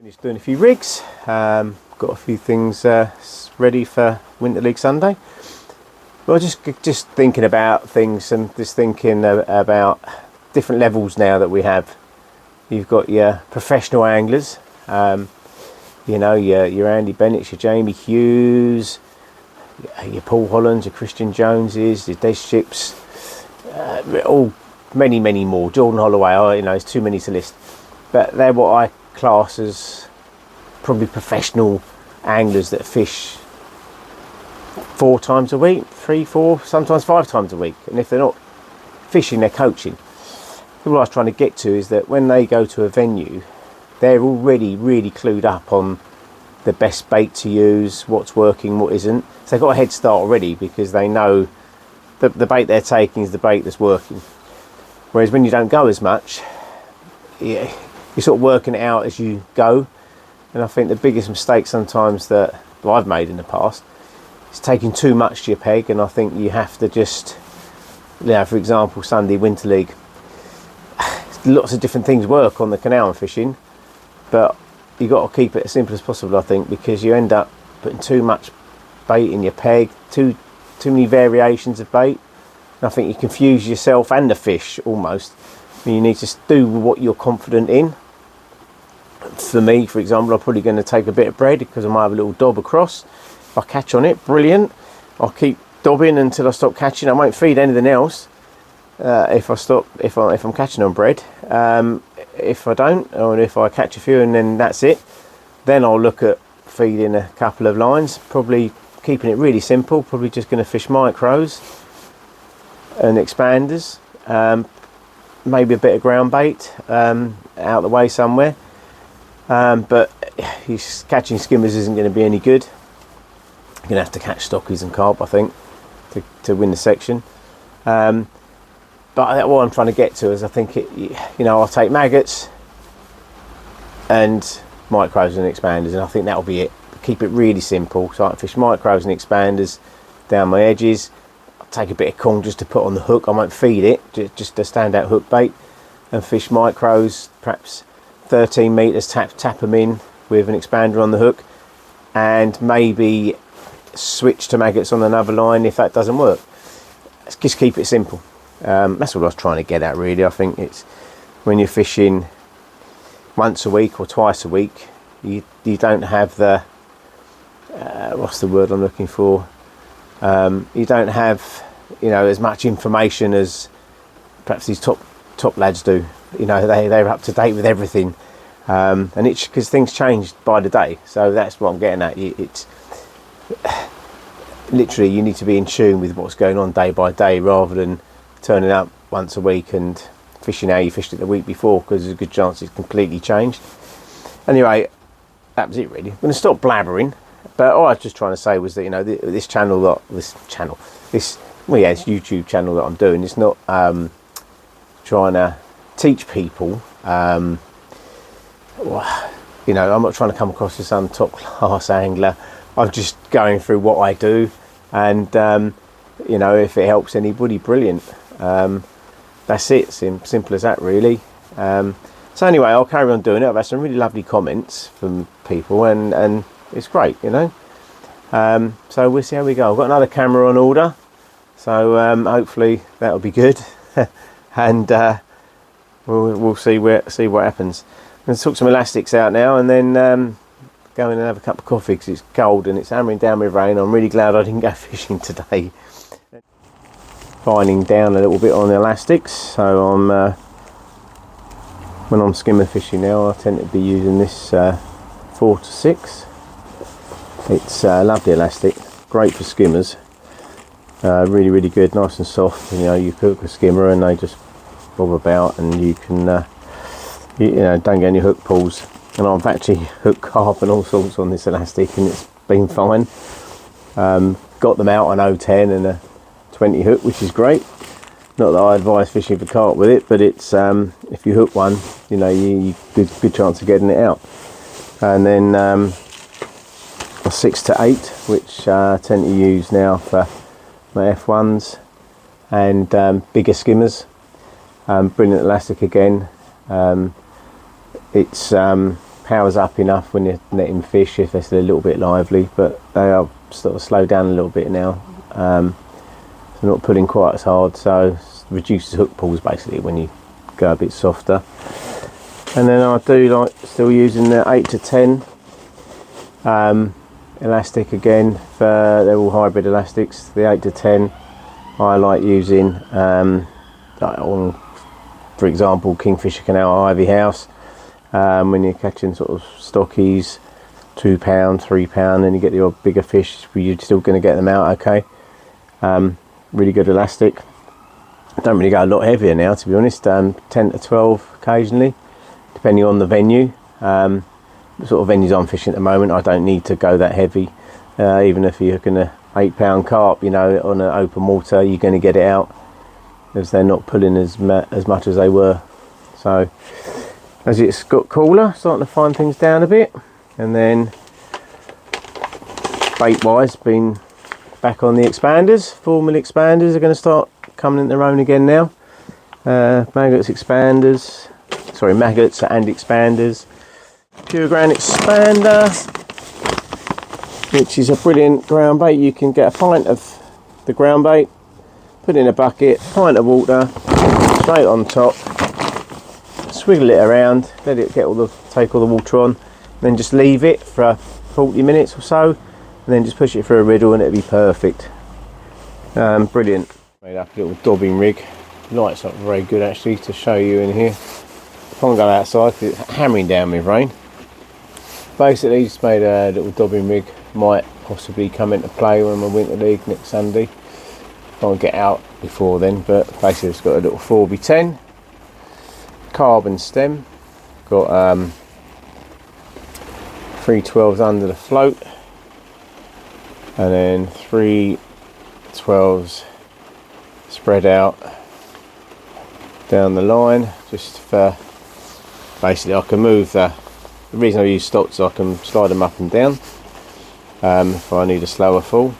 Finished doing a few rigs, got a few things ready for Winter League Sunday. Well, just thinking about things and just thinking about different levels now that we have. You've got your professional anglers, you know, your Andy Bennetts, your Jamie Hughes, your Paul Hollands, your Christian Joneses, your Des Ships, all many more. Jordan Holloway, you know, it's too many to list, but they're what I class as probably professional anglers that fish 4 times a week, 3, 4, sometimes 5 times a week. And if they're not fishing, they're coaching. What I was trying to get to is that when they go to a venue, they're already really clued up on the best bait to use, what's working, what isn't. So they've got a head start already because they know that the bait they're taking is the bait that's working. Whereas when you don't go as much, you're sort of working it out as you go. And I think the biggest mistake sometimes that I've made in the past is taking too much to your peg. And I think you have to just, you know, for example, Sunday Winter League, lots of different things work on the canal and fishing, but you got to keep it as simple as possible, I think, because you end up putting too much bait in your peg, too many variations of bait. And I think you confuse yourself and the fish almost. You need to do what you're confident in. For me, for example, I'm probably going to take a bit of bread because I might have a little dob across. If I catch on it, brilliant. I'll keep dobbing until I stop catching. I won't feed anything else if I'm catching on bread. If I don't, or if I catch a few and then that's it, then I'll look at feeding a couple of lines. Probably keeping it really simple. Probably just going to fish micros and expanders. Maybe a bit of ground bait out the way somewhere, but catching skimmers isn't going to be any good. You're going to have to catch stockies and carp, I think, to win the section. But what I'm trying to get to is I think I'll take maggots and micros and expanders, and I think that'll be it. Keep it really simple, so I can fish micros and expanders down my edges. Take a bit of Kong just to put on the hook. I won't feed it, just a standout hook bait, and fish micros, perhaps 13 metres, tap them in with an expander on the hook, and maybe switch to maggots on another line if that doesn't work. Let's just keep it simple. That's what I was trying to get at, really. I think it's when you're fishing once a week or twice a week, you don't have the what's the word I'm looking for? You don't have, as much information as perhaps these top lads do. They're up to date with everything, and it's because things change by the day. So that's what I'm getting at. It's literally, you need to be in tune with what's going on day by day, rather than turning up once a week and fishing how you fished it the week before, because there's a good chance it's completely changed. Anyway, that was it really. I'm going to stop blabbering. But all I was just trying to say was that this YouTube channel that I'm doing, it's not trying to teach people. I'm not trying to come across as some top class angler. I'm just going through what I do, and if it helps anybody, brilliant. That's it. Simple as that, really. So anyway, I'll carry on doing it. I've had some really lovely comments from people, and it's great, so we'll see how we go. I've got another camera on order, so hopefully that'll be good. And we'll see what happens. I'm going to took some elastics out now, and then go in and have a cup of coffee because it's cold and it's hammering down with rain. I'm really glad I didn't go fishing today. Finding down a little bit on the elastics, so when I'm skimmer fishing now, I tend to be using this 4 to 6. It's lovely elastic, great for skimmers. Really good, nice and soft. You hook a skimmer and they just bob about, and you can don't get any hook pulls. And I've actually hooked carp and all sorts on this elastic, and it's been fine. Got them out on 010 and a 20 hook, which is great. Not that I advise fishing for carp with it, but it's if you hook one, you good chance of getting it out. And then a 6 to 8, which I tend to use now for my F1s and bigger skimmers. Brilliant elastic again. It's powers up enough when you're netting fish if they're still a little bit lively, but they are sort of slowed down a little bit now. They're not pulling quite as hard, so reduces hook pulls basically when you go a bit softer. And then I do like still using the 8 to 10 elastic again. They're all hybrid elastics. The 8 to 10 I like using like on, for example, Kingfisher Canal, Ivy House, when you're catching sort of stockies, £2, £3, and you get your bigger fish, you're still going to get them out okay. Really good elastic. I don't really go a lot heavier now, to be honest. 10 to 12 occasionally, depending on the venue. The sort of venues I'm fishing at the moment, I don't need to go that heavy. Even if you're hooking a £8 carp, you know, on an open water, you're going to get it out, as they're not pulling as much as they were. So as it's got cooler, starting to fine things down a bit. And then bait wise, been back on the expanders. 4mm expanders are going to start coming into their own again now. Maggots expanders, sorry, maggots and expanders. Pure Ground expander, which is a brilliant ground bait. You can get a pint of the ground bait, put it in a bucket, pint of water, straight on top, swiggle it around, let it get take all the water on, then just leave it for 40 minutes or so, and then just push it through a riddle and it'll be perfect. Brilliant. Made up a little dobbing rig. Light's not very good actually to show you in here. Can't go outside because it's hammering down with rain. Basically just made a little dobbing rig. Might possibly come into play when my winter league next Sunday. Can't get out before then, but basically it's got a little 4x10 carbon stem. Got 3 12s under the float, and then 3 12s spread out down the line, just for basically I can move the reason I use stocks, I can slide them up and down if I need a slower fall,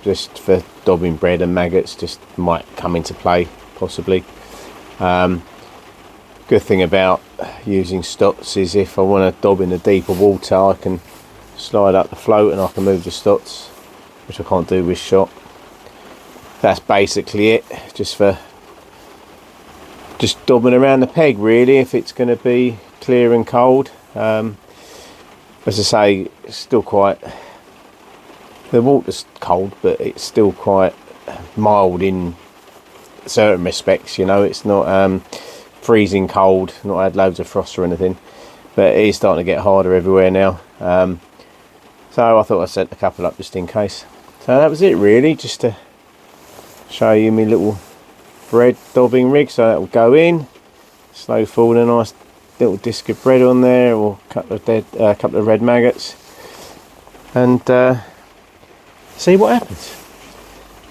just for dobbing bread and maggots, just might come into play possibly. Good thing about using stots is if I want to dob in the deeper water, I can slide up the float and I can move the stots, which I can't do with shot. That's basically it, just dobbing around the peg really if it's going to be clear and cold. As I say, it's still quite, the water's cold, but it's still quite mild in certain respects, you know. It's not freezing cold, not had loads of frost or anything, but it is starting to get harder everywhere now. So I thought I'd set a couple up just in case. So that was it really, just to show you my little bread dobbing rig. So that will go in, slow falling, a nice little disc of bread on there, or a couple of red maggots, and see what happens.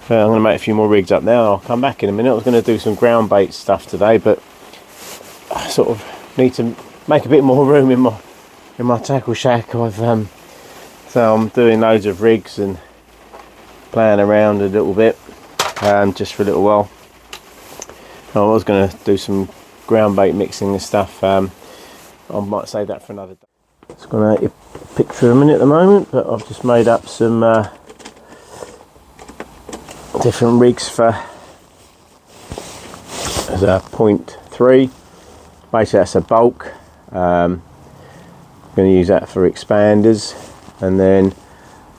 I'm going to make a few more rigs up now. I'll come back in a minute. I was going to do some ground bait stuff today, but I sort of need to make a bit more room in my tackle shack. So I'm doing loads of rigs and playing around a little bit, just for a little while. I was going to do some ground bait mixing and stuff. I might save that for another day. It's going to make a picture a minute at the moment, but I've just made up some different rigs for as a 0.3. Basically that's a bulk. I'm going to use that for expanders, and then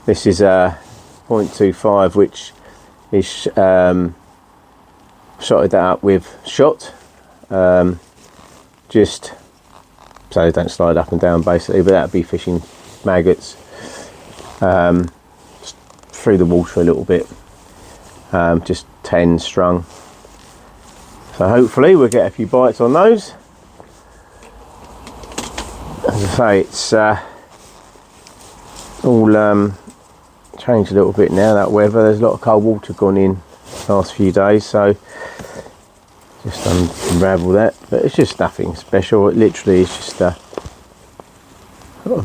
this is a 0.25, which is shotted that up with shot, just so they don't slide up and down basically, but that'd be fishing maggots through the water a little bit, just 10 strung. So hopefully we'll get a few bites on those. As I say, it's all changed a little bit now, that weather. There's a lot of cold water gone in the last few days, so just unravel that, but it's just nothing special. It literally is just a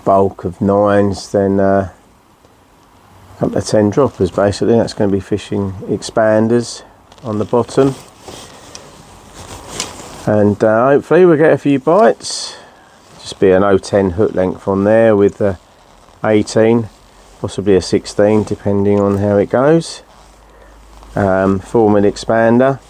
bulk of 9s, then a couple of 10 droppers basically. That's going to be fishing expanders on the bottom, and hopefully we'll get a few bites. Just just be an 010 hook length on there with the 18, possibly a 16 depending on how it goes. 4mm expander.